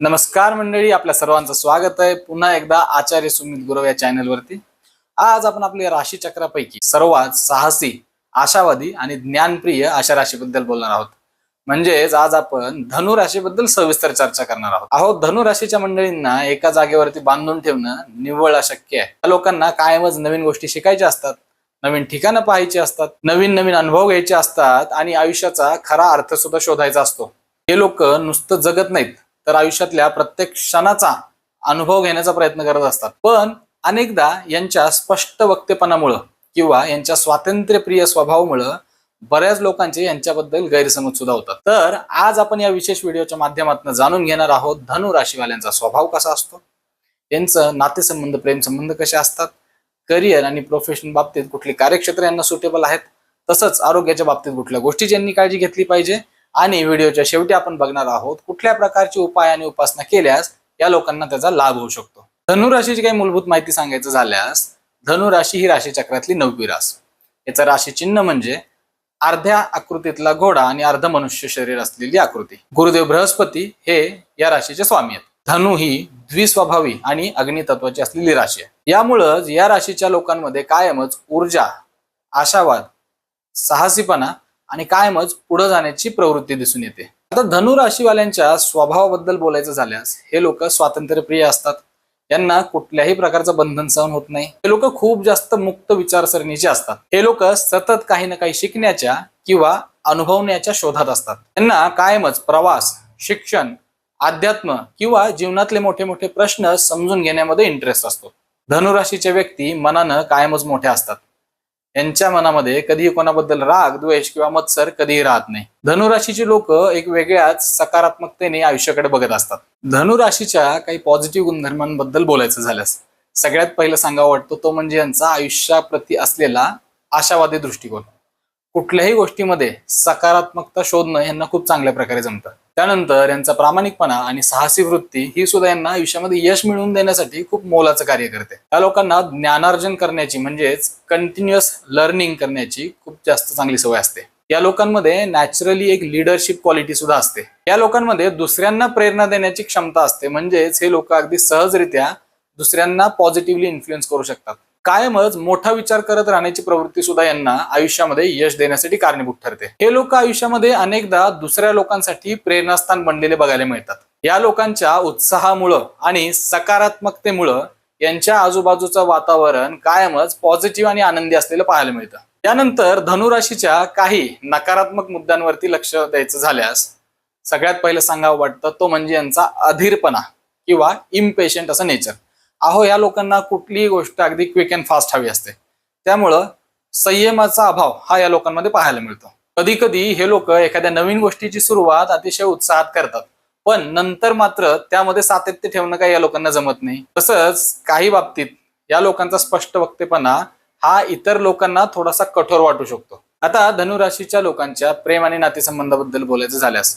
नमस्कार मंडळी, आपल्या सर्वांचं स्वागत आहे पुन्हा एकदा आचार्य सुमित गुरव या चॅनलवरती। आज आपण आपल्या राशी चक्रापैकी सर्वात साहसी, आशावादी आणि ज्ञानप्रिय अशा राशीबद्दल बोलणार आहोत। म्हणजेच आज आपण धनु राशीबद्दल सविस्तर चर्चा करणार आहोत। धनु राशीच्या मंडळींना एका जागेवरती बांधून ठेवणं निव्वळ अशक्य आहे। त्या लोकांना कायमच नवीन गोष्टी शिकायच्या असतात, नवीन ठिकाणं पाहायची असतात, नवीन नवीन अनुभव घ्यायचे असतात आणि आयुष्याचा खरा अर्थ सुद्धा शोधायचा असतो। हे लोक नुसतं जगत नाहीत, तर आयुष्यातल्या प्रत्येक क्षणाचा अनुभव घेण्याचा प्रयत्न करत असतात। पण अनेकदा यांच्या स्पष्ट वक्तेपणामुळे किंवा यांच्या स्वातंत्र्यप्रिय स्वभावामुळे बऱ्याच लोकांचे यांच्याबद्दल गैरसमज सुद्धा होतात। तर आज आपण या विशेष व्हिडिओच्या माध्यमातून जाणून घेणार आहोत धनु राशीवाल्यांचा स्वभाव कसा असतो, यांचं नातेसंबंध, प्रेमसंबंध कसे असतात, करिअर आणि प्रोफेशन बाबतीत कुठली कार्यक्षेत्र यांना सुटेबल आहेत, तसंच आरोग्याच्या बाबतीत कुठल्या गोष्टीची यांनी काळजी घेतली पाहिजे। आणि व्हिडिओच्या शेवटी आपण बघणार आहोत कुठल्या प्रकारची उपाय आणि उपासना केल्यास या लोकांना त्याचा लाभ होऊ शकतो। धनु राशीची काही मूलभूत माहिती सांगायचं झाल्यास, धनु राशी ही राशी चक्रातली 9वी रास। याचं राशी चिन्ह म्हणजे अर्ध्या आकृतीतला घोडा आणि अर्ध मनुष्य शरीर असलेली आकृती। गुरुदेव बृहस्पती हे या राशीचे स्वामी आहेत। धनु ही द्विस्वभावी आणि अग्नितत्वाची असलेली राशी आहे। यामुळेच या राशीच्या लोकांमध्ये कायमच ऊर्जा, आशावाद, साहसीपणा आणि कायमच पुढे जाण्याची प्रवृत्ती दिसून येते। आता धनु राशीवाल्यांच्या स्वभावाबद्दल बोलायचं झाल्यास, हे लोक स्वातंत्र्यप्रिय असतात। यांना कुठल्याही प्रकारचं बंधन सहन होत नाही। हे लोक खूप जास्त मुक्त विचारसरणीचे असतात। हे लोक सतत काही ना काही शिकण्याच्या किंवा अनुभवण्याच्या शोधात असतात। त्यांना कायमच प्रवास, शिक्षण, अध्यात्म किंवा जीवनातले मोठे मोठे प्रश्न समजून घेण्यामध्ये इंटरेस्ट असतो। धनु राशीचे व्यक्ती मनानं कायमच मोठे असतात। यांच्या मनामध्ये कधीही कोणाबद्दल राग, द्वेष किंवा मत्सर कधीही राहत नाही। धनु राशीची लोक एक वेगळ्याच सकारात्मकतेने आयुष्याकडे बघत असतात। धनु राशीच्या काही पॉझिटिव्ह गुणधर्मांबद्दल बोलायचं झाल्यास, सगळ्यात पहिलं सांगावं वाटतं तो म्हणजे यांचा आयुष्याप्रती असलेला आशावादी दृष्टिकोन। कुठल्याही गोष्टीमध्ये सकारात्मकता शोधणं यांना खूप चांगल्या प्रकारे जमतं। त्यानंतर यांचा प्रामाणिकपणा आणि साहसी वृत्ती ही सुद्धा यांना आयुष्यामध्ये यश मिळवून देण्यासाठी खूप मोलाचं कार्य करते। त्या लोकांना ज्ञानार्जन करण्याची म्हणजेच कंटिन्युअस लर्निंग करण्याची खूप जास्त चांगली सवय असते। या लोकांमध्ये नॅचरली एक लीडरशिप क्वालिटी सुद्धा असते। या लोकांमध्ये दुसऱ्यांना प्रेरणा देण्याची क्षमता असते, म्हणजेच हे लोक अगदी सहजरित्या दुसऱ्यांना पॉझिटिव्हली इन्फ्लुएन्स करू शकतात। कायमच मोठा विचार करत राहण्याची प्रवृत्ती सुद्धा यांना आयुष्यामध्ये यश देण्यासाठी कारणीभूत ठरते। हे लोक आयुष्यामध्ये अनेकदा दुसऱ्या लोकांसाठी प्रेरणास्थान बनलेले बघायला मिळतात। या लोकांच्या उत्साहामुळे आणि सकारात्मकतेमुळे यांच्या आजूबाजूचं वातावरण कायमच पॉझिटिव्ह आणि आनंदी असलेलं पाहायला मिळतं। त्यानंतर धनु राशीच्या काही नकारात्मक मुद्द्यांवरती लक्ष द्यायचं झाल्यास, सगळ्यात पहिलं सांगावं वाटतं तो म्हणजे यांचा अधीरपणा किंवा इम्पेशंट असं नेचर। या लोकांना कुठलीही गोष्ट अगदी क्विक अँड फास्ट हवी असते। त्यामुळं संयमाचा अभाव हा या लोकांमध्ये पाहायला मिळतो। कधी कधी हे लोक एखाद्या नवीन गोष्टीची सुरुवात अतिशय उत्साहात करतात, पण नंतर मात्र त्यामध्ये सातत्य ठेवणं काही या लोकांना जमत नाही। तसंच काही बाबतीत या लोकांचा स्पष्ट वक्तेपणा हा इतर लोकांना थोडासा कठोर वाटू शकतो। आता धनु राशीच्या लोकांच्या प्रेम आणि नातेसंबंधाबद्दल बोलायचं झाल्यास,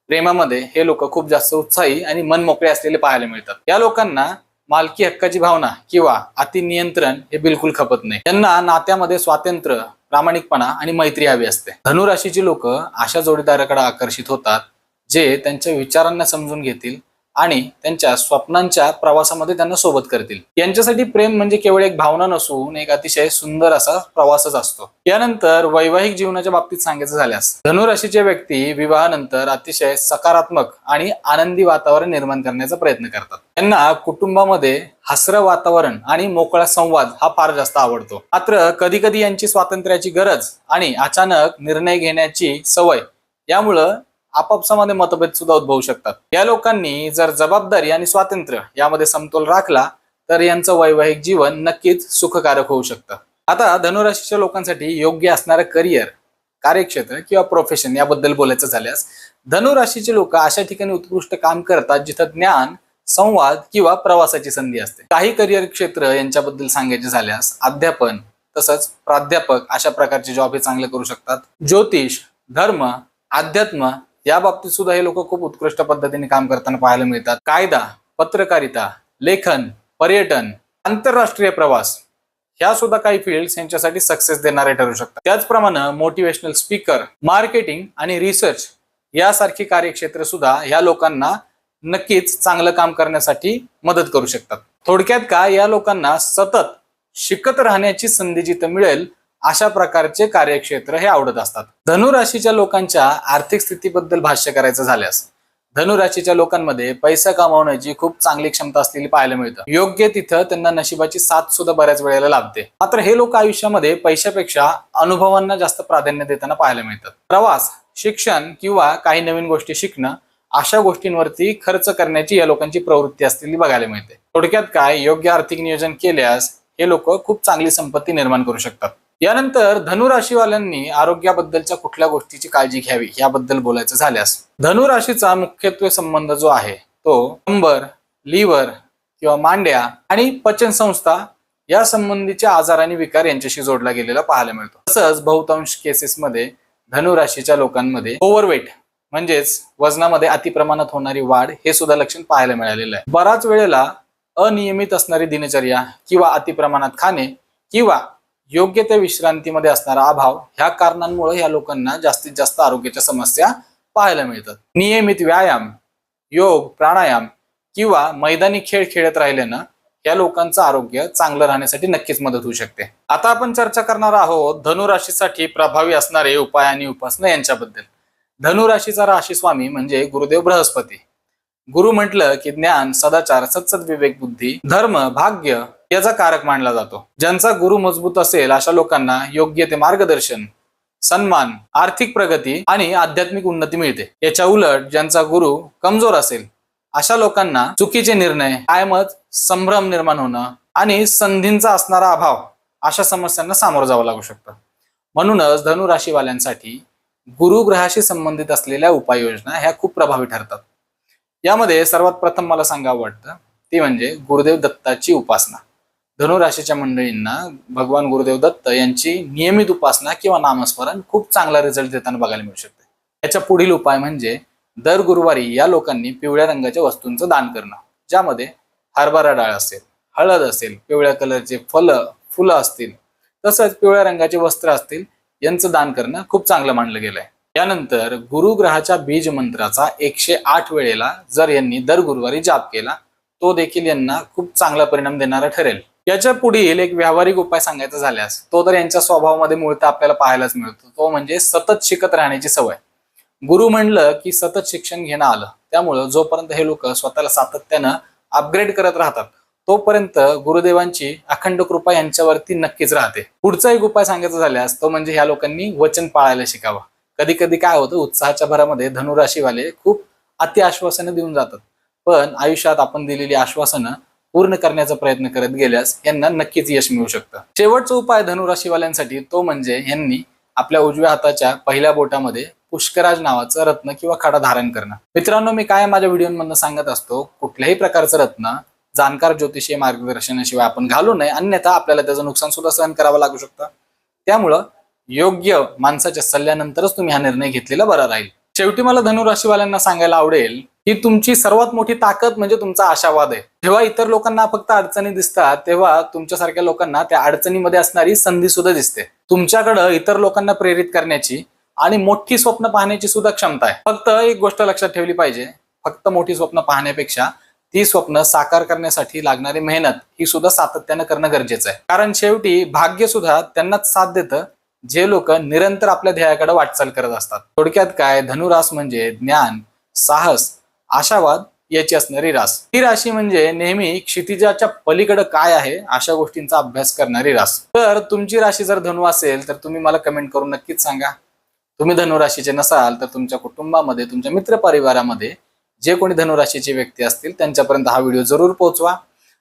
प्रेमामध्ये हे लोक खूप जास्त उत्साही आणि मनमोकळे असलेले पाहायला मिळतात। या लोकांना मालकी हक्काची भावना किंवा अति नियंत्रण हे बिलकुल खपत नाही। त्यांना नात्यामध्ये स्वातंत्र्य, प्रामाणिकपणा आणि मैत्री हवी असते। धनु राशीची लोक अशा जोडीदाराकडे आकर्षित होतात जे त्यांच्या विचारांना समजून घेतील आणि त्यांच्या स्वप्नांच्या प्रवासामध्ये त्यांना सोबत करतील। यांच्यासाठी प्रेम म्हणजे केवळ एक भावना नसून एक अतिशय सुंदर असा प्रवासच असतो। यानंतर वैवाहिक जीवनाच्या बाबतीत सांगायचं झाल्यास, धनु राशीचे व्यक्ती विवाहानंतर अतिशय सकारात्मक आणि आनंदी वातावरण निर्माण करण्याचा प्रयत्न करतात। त्यांना कुटुंबामध्ये हसरं वातावरण आणि मोकळा संवाद हा फार जास्त आवडतो। मात्र कधी कधी यांची स्वातंत्र्याची गरज आणि अचानक निर्णय घेण्याची सवय यामुळं आपापसामध्ये मतभेद सुद्धा उद्भवू शकतात। या लोकांनी जर जबाबदारी आणि स्वातंत्र्य यामध्ये समतोल राखला तर यांचं वैवाहिक जीवन नक्कीच सुखकारक होऊ शकतं। आता धनु राशीच्या लोकांसाठी योग्य असणारं करिअर, कार्यक्षेत्र किंवा प्रोफेशन याबद्दल बोलायचं झाल्यास, धनु राशीचे लोक अशा ठिकाणी उत्कृष्ट काम करतात जिथं ज्ञान, संवाद किंवा प्रवासाची संधी असते। काही करिअर क्षेत्र यांच्याबद्दल सांगायचे झाल्यास, अध्यापन तसंच प्राध्यापक अशा प्रकारचे जॉब हे चांगले करू शकतात। ज्योतिष, धर्म, अध्यात्म या बाबतीत सुद्धा हे लोक खूप उत्कृष्ट पद्धतीने काम करताना पाहायला मिळतात। कायदा, पत्रकारिता, लेखन, पर्यटन, आंतरराष्ट्रीय प्रवास ह्या सुद्धा काही फील्ड्स यांच्यासाठी सक्सेस देणारे ठरू शकतात। त्याचप्रमाणे मोटिवेशनल स्पीकर, मार्केटिंग आणि रिसर्च यासारखी कार्यक्षेत्र सुद्धा ह्या लोकांना नक्कीच चांगलं काम करण्यासाठी मदत करू शकतात. थोडक्यात काय, या लोकांना सतत शिकत राहण्याची संधी जिथं मिळेल अशा प्रकारचे कार्यक्षेत्र हे आवडत असतात. धनुराशीच्या लोकांच्या आर्थिक स्थितीबद्दल भाष्य करायचं झाल्यास, धनुराशीच्या लोकांमध्ये पैसा कमावण्याची खूप चांगली क्षमता असलेली पाहायला मिळतं. योग्य तिथं त्यांना नशिबाची साथ सुद्धा बऱ्याच वेळेला लाभते. मात्र हे लोक आयुष्यामध्ये पैशापेक्षा अनुभवांना जास्त प्राधान्य देताना पाहायला मिळतात. प्रवास, शिक्षण किंवा काही नवीन गोष्टी शिकणं अशा गोष्टींवरती खर्च करण्याची या लोकांची प्रवृत्ती असलेली बघायला मिळते. थोडक्यात काय, योग्य आर्थिक नियोजन केल्यास हे लोक खूप चांगली संपत्ती निर्माण करू शकतात. यानंतर धनुराशीवाल्यांनी आरोग्याबद्दलच्या कुठल्या गोष्टीची काळजी घ्यावी याबद्दल बोलायचं झाल्यास, धनुराशीचा मुख्यत्वे संबंध जो आहे तो कंबर, लिव्हर किंवा मांड्या आणि पचन संस्था या संबंधीच्या आजार आणि विकार यांच्याशी जोडला गेलेला पाहायला मिळतो. तसंच बहुतांश केसेसमध्ये धनुराशीच्या लोकांमध्ये ओव्हरवेट म्हणजेच वजनामध्ये अतिप्रमाणात होणारी वाढ हे सुद्धा लक्षण पाहायला मिळालेलं आहे. बराच वेळेला अनियमित असणारी दिनचर्या किंवा अतिप्रमाणात खाणे किंवा योग्य त्या विश्रांतीमध्ये असणारा अभाव ह्या कारणांमुळे या लोकांना जास्तीत जास्त आरोग्याच्या समस्या पाहायला मिळतात. नियमित व्यायाम, योग, प्राणायाम किंवा मैदानी खेळ खेळत राहिल्यानं या लोकांचं आरोग्य चांगलं राहण्यासाठी नक्कीच मदत होऊ शकते. आता आपण चर्चा करणार आहोत धनुराशीसाठी प्रभावी असणारे उपाय आणि उपासना यांच्याबद्दल. धनुराशीचा राशी स्वामी म्हणजे गुरुदेव बृहस्पती. गुरु म्हटलं की ज्ञान, सदाचार, सत्सद विवेक, बुद्धी, धर्म, भाग्य याचा कारक मानला जातो. ज्यांचा गुरु मजबूत असेल अशा लोकांना योग्य ते मार्गदर्शन, सन्मान, आर्थिक प्रगती आणि आध्यात्मिक उन्नती मिळते. याच्या उलट ज्यांचा गुरु कमजोर असेल अशा लोकांना चुकीचे निर्णय, कायमच संभ्रम निर्माण होणं आणि संधींचा असणारा अभाव अशा समस्यांना सामोरं जावं लागू शकतं. म्हणूनच धनुराशीवाल्यांसाठी गुरुग्रहाशी संबंधित असलेल्या उपाययोजना ह्या खूप प्रभावी ठरतात. यामध्ये सर्वात प्रथम मला सांगावं वाटतं ती म्हणजे गुरुदेव दत्ताची उपासना. धनुराशीच्या मंडळींना भगवान गुरुदेव दत्त यांची नियमित उपासना किंवा नामस्मरण खूप चांगला रिझल्ट देताना बघायला मिळू शकते. याच्या पुढील उपाय म्हणजे दर गुरुवारी या लोकांनी पिवळ्या रंगाच्या वस्तूंचं दान करणं, ज्यामध्ये हरभरा डाळ असेल, हळद असेल, पिवळ्या कलरचे फुलं असतील, तसंच पिवळ्या रंगाचे वस्त्र असतील यांचं दान करणं खूप चांगलं मानलं गेलंय. यानंतर गुरुग्रहाच्या बीज मंत्राचा 108 वेळेला जर यांनी दर गुरुवारी जाप केला तो देखील यांना खूप चांगला परिणाम देणारा ठरेल. याच्या पुढील एक व्यावहारिक उपाय सांगायचा झाल्यास तो तर यांच्या स्वभावामध्ये मूळतः आपल्याला पाहायलाच मिळतो, तो म्हणजे सतत शिकत राहण्याची सवय. गुरु म्हणलं की सतत शिक्षण घेणं आलं, त्यामुळं जोपर्यंत हे लोक स्वतःला सातत्यानं अपग्रेड करत राहतात तोपर्यंत गुरुदेवांची अखंड कृपा यांच्यावरती नक्कीच राहते. पुढचा एक उपाय सांगायचा झाल्यास तो म्हणजे ह्या लोकांनी वचन पाळायला शिकावं. कधी कधी काय होतं, उत्साहाच्या भरामध्ये धनुराशीवाले खूप अति आश्वासनं देऊन जातात, पण आयुष्यात आपण दिलेली आश्वासनं पूर्ण करण्याचा प्रयत्न करत गेल्यास यांना नक्कीच यश मिळू शकतं. शेवटचा उपाय धनुराशीवाल्यांसाठी तो म्हणजे यांनी आपल्या उजव्या हाताच्या पहिल्या बोटामध्ये पुष्कराज नावाचं रत्न किंवा खडा धारण करणं. मित्रांनो, मी काय माझ्या व्हिडिओमधून सांगत असतो, कुठल्याही प्रकारचं रत्न जाणकार ज्योतिषीय मार्गदर्शनाशिवाय आपण घालू नये, अन्यथा आपल्याला त्याचं नुकसान सुद्धा सहन करावं लागू शकतं. त्यामुळं योग्य माणसाच्या सल्ल्यानंतरच तुम्ही हा निर्णय घेतलेला बरा राहील. शेवटी मला धनुराशीवाल्यांना सांगायला आवडेल की तुमची सर्वात मोठी ताकद म्हणजे तुमचा आशावाद आहे. जेव्हा इतर लोकांना फक्त अडचणी दिसतात तेव्हा तुमच्यासारख्या लोकांना त्या अडचणीमध्ये असणारी संधी सुद्धा दिसते. तुमच्याकडे इतर लोकांना प्रेरित करण्याची आणि मोठी स्वप्न पाहण्याची सुद्धा क्षमता आहे. फक्त एक गोष्ट लक्षात ठेवली पाहिजे, फक्त मोठी स्वप्न पाहण्यापेक्षा ती स्वप्न साकार करण्यासाठी लागणारी मेहनत ही सुद्धा सातत्यानं करणं गरजेचं आहे. कारण शेवटी भाग्य सुद्धा त्यांनाच साथ देतं जे लोक निरंतर आपल्या ध्येयाकडे वाटचाल करत असतात. थोडक्यात काय, धनुरास म्हणजे ज्ञान, साहस, आशावाद याची असणारी रास. ही राशी म्हणजे नेहमी क्षितिजाच्या पलीकडे काय आहे अशा गोष्टींचा अभ्यास करणारी रास. तर तुमची राशी जर धनु असेल तर तुम्ही मला कमेंट करून नक्कीच सांगा. तुम्ही धनुराशीचे नसाल तर तुमच्या कुटुंबामध्ये, तुमच्या मित्र परिवारामध्ये जे कोणी धनुराशीचे व्यक्ती असतील त्यांच्यापर्यंत हा व्हिडिओ जरूर पोहोचवा.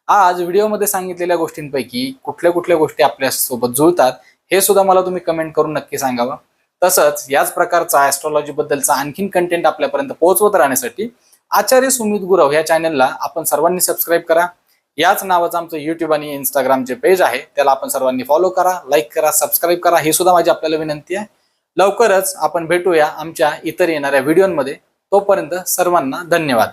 आज व्हिडिओमध्ये सांगितलेल्या गोष्टींपैकी कुठल्या कुठल्या गोष्टी आपल्या सोबत जुळतात हे सुद्धा मला तुम्ही कमेंट करून नक्की सांगावं. तसंच याच प्रकारचा ऍस्ट्रॉलॉजी बद्दलचा आणखीन कंटेंट आपल्यापर्यंत पोहोचवत राहण्यासाठी आचार्य सुमित गुरव या चॅनलला आपण सर्वांनी सबस्क्राईब करा. याच नावाचं आमचं युट्यूब आणि इंस्टाग्रामचे पेज आहे, त्याला आपण सर्वांनी फॉलो करा, लाईक करा, सबस्क्राईब करा. ही सुद्धा माझी आपल्याला विनंती आहे. लवकरच आपण भेटूया आमच्या इतर येणाऱ्या व्हिडिओमध्ये. तोपर्यंत सर्वांना धन्यवाद.